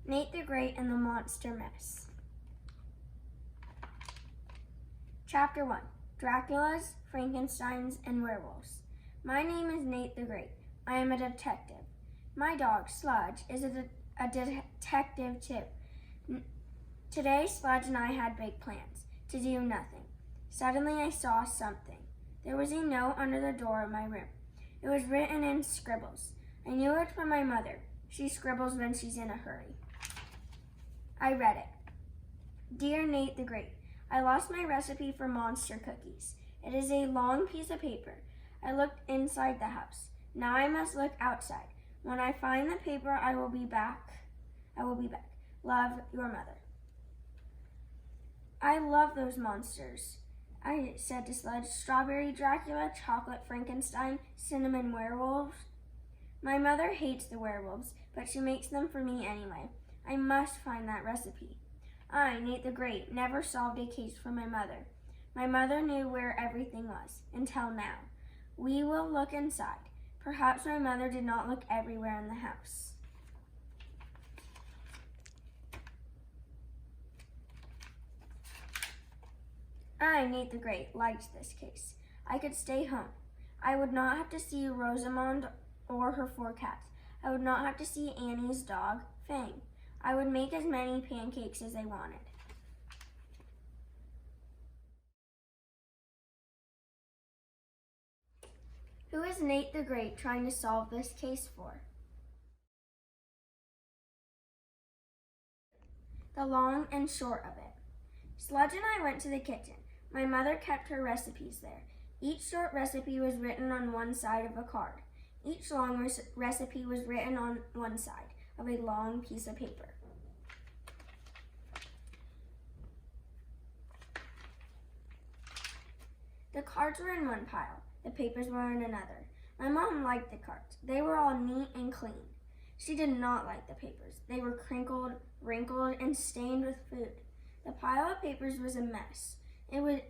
Nate the Great and the Monster Mess. Chapter 1. Dracula's, Frankenstein's, and Werewolves. My name is Nate the Great. I am a detective. My dog, Sludge, is a detective too. Today, Sludge and I had big plans to do nothing. Suddenly, I saw something. There was a note under the door of my room. It was written in scribbles. I knew it from my mother. She scribbles when she's in a hurry. I read it. Dear Nate the Great, I lost my recipe for monster cookies. It is a long piece of paper. I looked inside the house. Now I must look outside. When I find the paper, I will be back. Love, your mother. I love those monsters, I said to Sludge. Strawberry Dracula, chocolate Frankenstein, cinnamon werewolves. My mother hates the werewolves, but she makes them for me anyway. I must find that recipe. I, Nate the Great, never solved a case for my mother. My mother knew where everything was, until now. We will look inside. Perhaps my mother did not look everywhere in the house. I, Nate the Great, liked this case. I could stay home. I would not have to see Rosamond or her 4 cats. I would not have to see Annie's dog, Fang. I would make as many pancakes as I wanted. Who is Nate the Great trying to solve this case for? The long and short of it. Sludge and I went to the kitchen. My mother kept her recipes there. Each short recipe was written on one side of a card. Each long recipe was written on one side of a long piece of paper. The cards were in one pile. The papers were in another. My mom liked the cards. They were all neat and clean. She did not like the papers. They were crinkled, wrinkled, and stained with food. The pile of papers was a mess. It was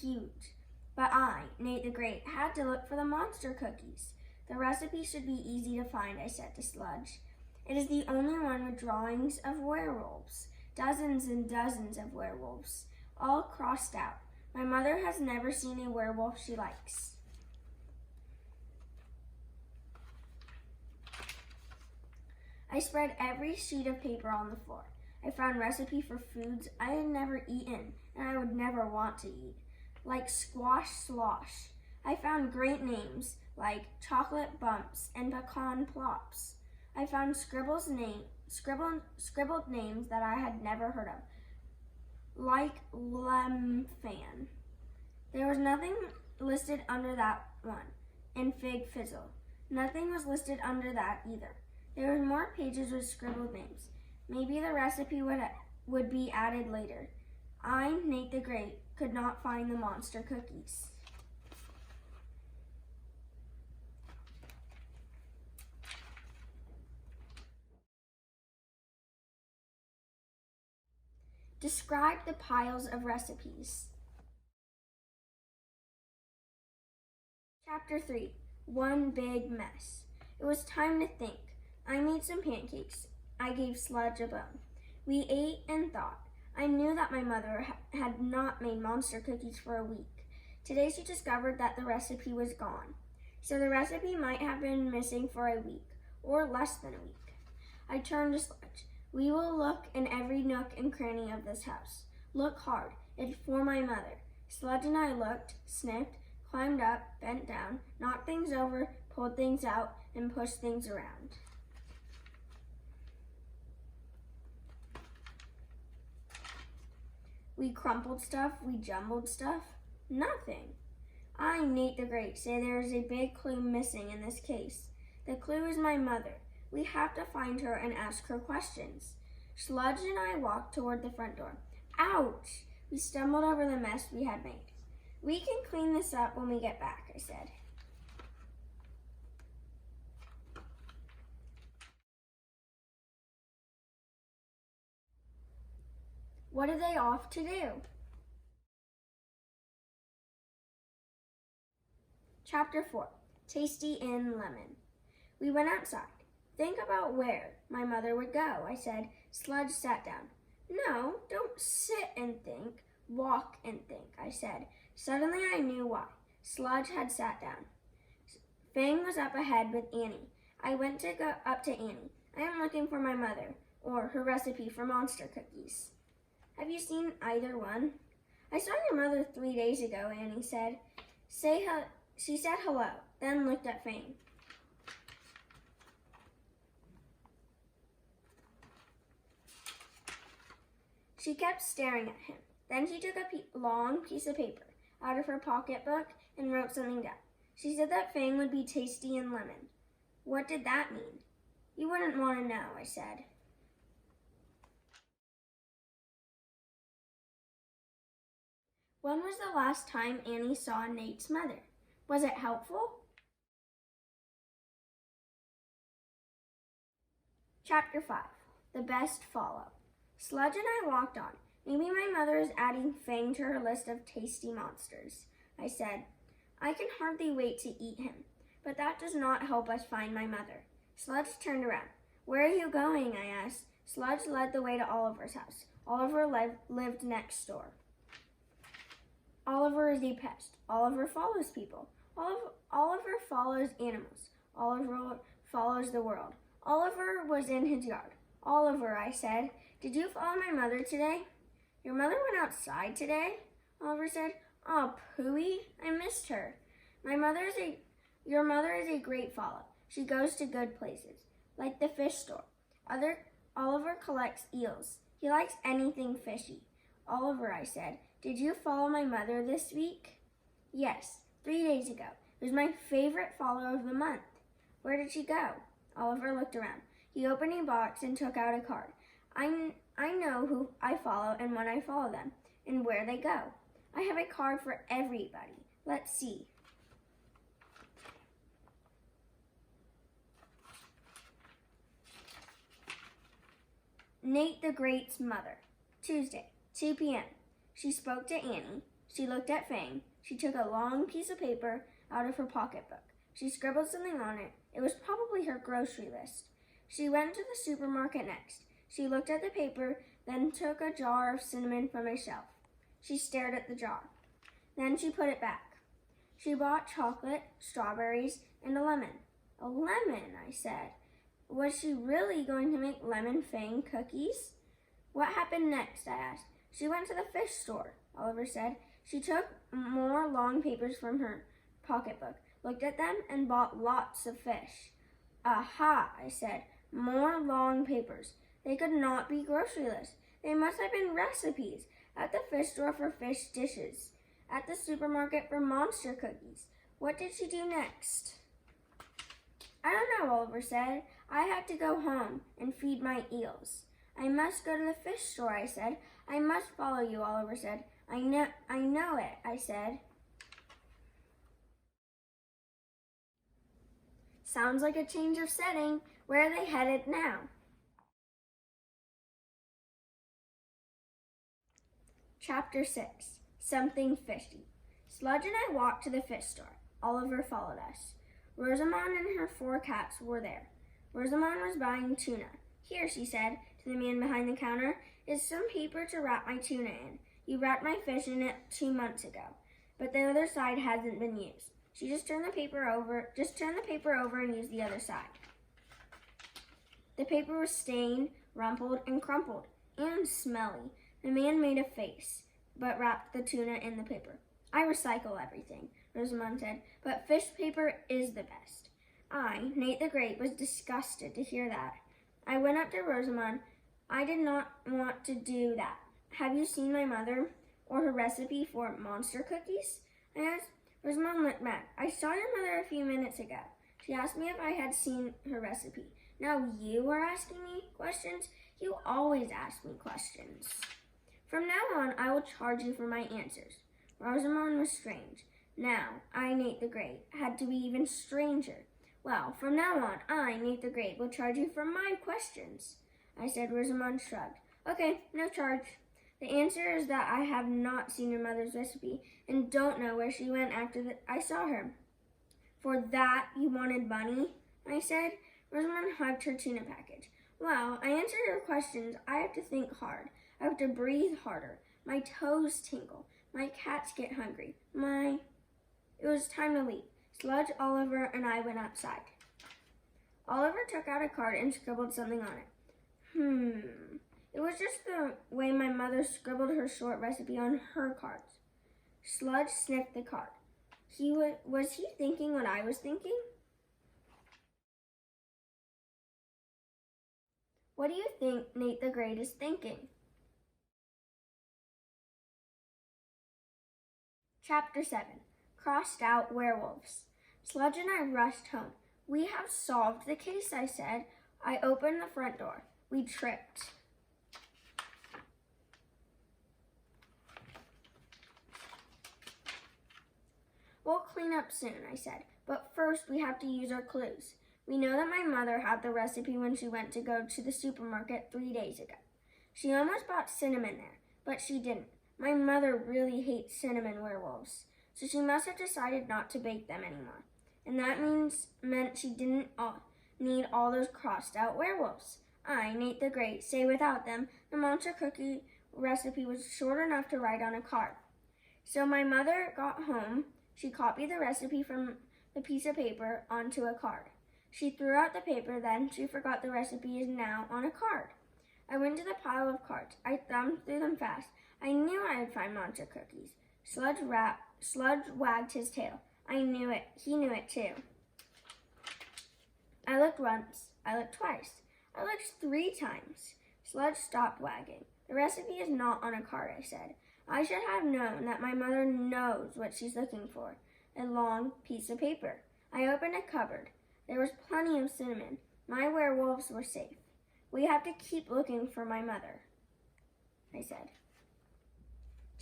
huge. But I, Nate the Great, had to look for the monster cookies. The recipe should be easy to find, I said to Sludge. It is the only one with drawings of werewolves. Dozens and dozens of werewolves, all crossed out. My mother has never seen a werewolf she likes. I spread every sheet of paper on the floor. I found recipe for foods I had never eaten and I would never want to eat, like squash slosh. I found great names like chocolate bumps and pecan plops. I found scribbled names that I had never heard of, like lemfan. There was nothing listed under that one, and fig fizzle. Nothing was listed under that either. There were more pages with scribbled names. Maybe the recipe would be added later. I, Nate the Great, could not find the monster cookies. Describe the piles of recipes. Chapter 3. One big mess. It was time to think. I made some pancakes. I gave Sludge a bone. We ate and thought. I knew that my mother had not made monster cookies for a week. Today she discovered that the recipe was gone. So the recipe might have been missing for a week, or less than a week. I turned to Sludge. We will look in every nook and cranny of this house. Look hard. It's for my mother. Sludge and I looked, sniffed, climbed up, bent down, knocked things over, pulled things out, and pushed things around. We crumpled stuff, we jumbled stuff. Nothing. I, Nate the Great, say there is a big clue missing in this case. The clue is my mother. We have to find her and ask her questions. Sludge and I walked toward the front door. Ouch! We stumbled over the mess we had made. We can clean this up when we get back, I said. What are they off to do? Chapter 4. Tasty in Lemon. We went outside. Think about where my mother would go, I said. Sludge sat down. No, don't sit and think. Walk and think, I said. Suddenly I knew why. Sludge had sat down. Fang was up ahead with Annie. I went to go up to Annie. I am looking for my mother, or her recipe for monster cookies. Have you seen either one? I saw your mother 3 days ago, Annie said. She said hello, then looked at Fang. She kept staring at him. Then she took a long piece of paper out of her pocketbook and wrote something down. She said that Fang would be tasty and lemon. What did that mean? You wouldn't want to know, I said. When was the last time Annie saw Nate's mother? Was it helpful? Chapter 5. The Best Follow. Sludge and I walked on. Maybe my mother is adding Fang to her list of tasty monsters, I said. I can hardly wait to eat him, but that does not help us find my mother. Sludge turned around. Where are you going? I asked. Sludge led the way to Oliver's house. Oliver lived next door. Oliver is a pest. Oliver follows people. Oliver follows animals. Oliver follows the world. Oliver was in his yard. Oliver, I said, did you follow my mother today? Your mother went outside today? Oliver said, oh, Pooey, I missed her. Your mother is a great follow. She goes to good places, like the fish store. Oliver collects eels. He likes anything fishy. Oliver, I said, did you follow my mother this week? Yes, 3 days ago. It was my favorite follow of the month. Where did she go? Oliver looked around. He opened a box and took out a card. I know who I follow and when I follow them, and where they go. I have a card for everybody. Let's see. Nate the Great's mother. Tuesday, 2 p.m. She spoke to Annie. She looked at Fang. She took a long piece of paper out of her pocketbook. She scribbled something on it. It was probably her grocery list. She went to the supermarket next. She looked at the paper, then took a jar of cinnamon from a shelf. She stared at the jar. Then she put it back. She bought chocolate, strawberries, and a lemon. A lemon, I said. Was she really going to make lemon Fang cookies? What happened next? I asked. She went to the fish store, Oliver said. She took more long papers from her pocketbook, looked at them, and bought lots of fish. Aha, I said. More long papers. They could not be grocery lists. They must have been recipes. At the fish store for fish dishes. At the supermarket for monster cookies. What did she do next? I don't know, Oliver said. I have to go home and feed my eels. I must go to the fish store, I said. I must follow you, Oliver said. I know it, I said. Sounds like a change of setting. Where are they headed now? Chapter 6. Something Fishy. Sludge and I walked to the fish store. Oliver followed us. Rosamond and her 4 cats were there. Rosamond was buying tuna. Here, she said to the man behind the counter, is some paper to wrap my tuna in. You wrapped my fish in it 2 months ago, but the other side hasn't been used. She just turned the paper over and used the other side. The paper was stained, rumpled, and crumpled, and smelly. The man made a face, but wrapped the tuna in the paper. I recycle everything, Rosamond said, but fish paper is the best. I, Nate the Great, was disgusted to hear that. I went up to Rosamond. I did not want to do that. Have you seen my mother or her recipe for monster cookies? I asked. Rosamond looked back. I saw your mother a few minutes ago. She asked me if I had seen her recipe. Now you are asking me questions? You always ask me questions. From now on, I will charge you for my answers. Rosamond was strange. Now, I, Nate the Great, had to be even stranger. Well, from now on, I, Nate the Great, will charge you for my questions. I said. Rosamond shrugged. Okay, no charge. The answer is that I have not seen your mother's recipe and don't know where she went after I saw her. For that you wanted money? I said. Rosamond hugged her tuna package. Well, I answered your questions. I have to think hard. I have to breathe harder. My toes tingle. My cats get hungry. It was time to leave. Sludge, Oliver, and I went outside. Oliver took out a card and scribbled something on it. It was just the way my mother scribbled her short recipe on her cards. Sludge sniffed the card. Was he thinking what I was thinking? What do you think Nate the Great is thinking? Chapter 7. Crossed Out Werewolves. Sludge and I rushed home. We have solved the case, I said. I opened the front door. We tripped. We'll clean up soon, I said, but first we have to use our clues. We know that my mother had the recipe when she went to go to the supermarket 3 days ago. She almost bought cinnamon there, but she didn't. My mother really hates cinnamon werewolves, so she must have decided not to bake them anymore. And that meant she didn't need all those crossed out werewolves. I, Nate the Great, say without them, the monster cookie recipe was short enough to write on a card. So my mother got home. She copied the recipe from the piece of paper onto a card. She threw out the paper, then she forgot the recipe is now on a card. I went to the pile of cards. I thumbed through them fast. I knew I would find monster cookies. Sludge wagged his tail. I knew it. He knew it too. I looked once. I looked twice. I looked 3 times. Sludge stopped wagging. The recipe is not on a card, I said. I should have known that my mother knows what she's looking for. A long piece of paper. I opened a cupboard. There was plenty of cinnamon. My werewolves were safe. We have to keep looking for my mother, I said.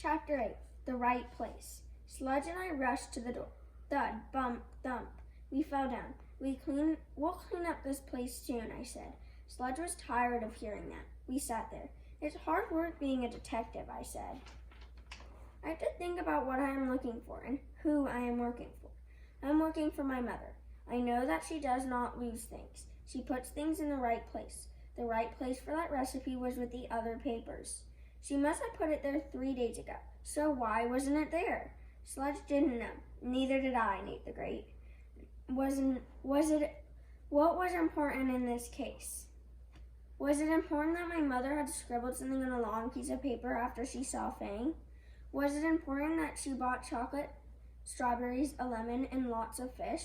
Chapter 8. The Right Place. Sludge and I rushed to the door. Thud, bump, thump. We fell down. We'll clean up this place soon, I said. Sludge was tired of hearing that. We sat there. It's hard work being a detective, I said. I have to think about what I am looking for and who I am working for. I'm working for my mother. I know that she does not lose things. She puts things in the right place. The right place for that recipe was with the other papers. She must have put it there 3 days ago. So why wasn't it there? Sludge didn't know. Neither did I, Nate the Great. What was important in this case? Was it important that my mother had scribbled something on a long piece of paper after she saw Fang? Was it important that she bought chocolate, strawberries, a lemon, and lots of fish?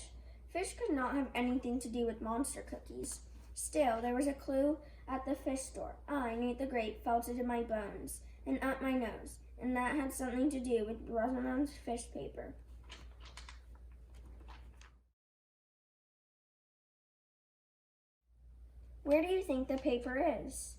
Fish could not have anything to do with monster cookies. Still, there was a clue at the fish store. I, Nate the Great, felt it in my bones and up my nose, and that had something to do with Rosamond's fish paper. Where do you think the paper is?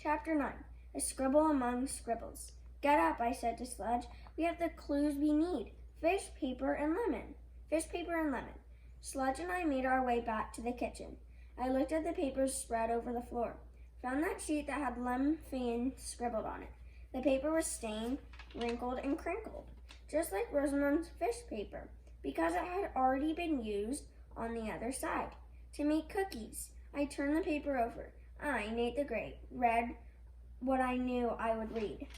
Chapter 9. A Scribble Among Scribbles. Get up, I said to Sludge. We have the clues we need. Fish, paper, and lemon. Fish, paper, and lemon. Sludge and I made our way back to the kitchen. I looked at the papers spread over the floor. Found that sheet that had Lem Fan scribbled on it. The paper was stained, wrinkled, and crinkled, just like Rosamond's fish paper, because it had already been used on the other side. To make cookies. I turned the paper over. I, Nate the Great, read what I knew I would read.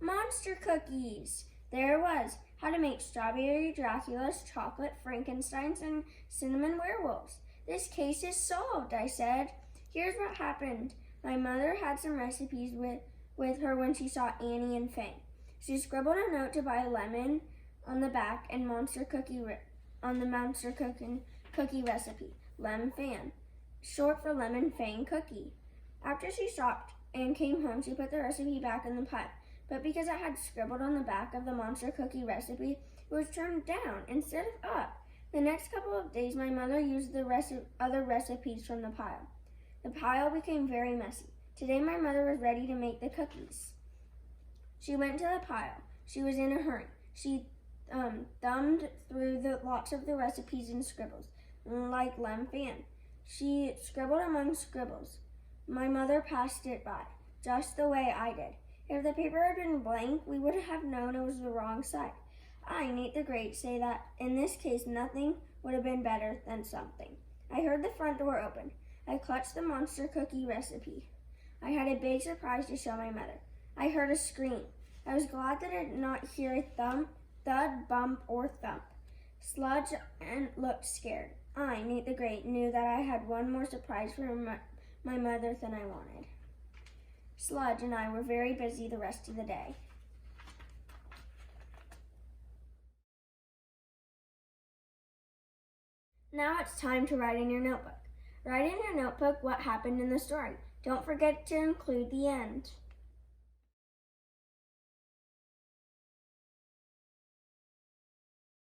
Monster cookies! There it was. How to make strawberry Draculas, chocolate Frankensteins, and cinnamon werewolves. This case is solved, I said. Here's what happened. My mother had some recipes with her when she saw Annie and Fang. She scribbled a note to buy a lemon on the back and on the monster cookie recipe, Lem Fan, short for lemon fang cookie. After she shopped and came home, she put the recipe back in the pile. But because it had scribbled on the back of the monster cookie recipe, it was turned down instead of up. The next couple of days, my mother used the other recipes from the pile. The pile became very messy. Today, my mother was ready to make the cookies. She went to the pile. She was in a hurry. She thumbed through lots of the recipes and scribbles, like Lem Fan. She scribbled among scribbles. My mother passed it by, just the way I did. If the paper had been blank, we would have known it was the wrong side. I, Nate the Great, say that in this case nothing would have been better than something. I heard the front door open. I clutched the monster cookie recipe. I had a big surprise to show my mother. I heard a scream. I was glad that I did not hear a thud, bump, or thump. Sludge and looked scared. I, Nate the Great, knew that I had one more surprise for my mother than I wanted. Sludge and I were very busy the rest of the day. Now it's time to write in your notebook. Write in your notebook what happened in the story. Don't forget to include the end.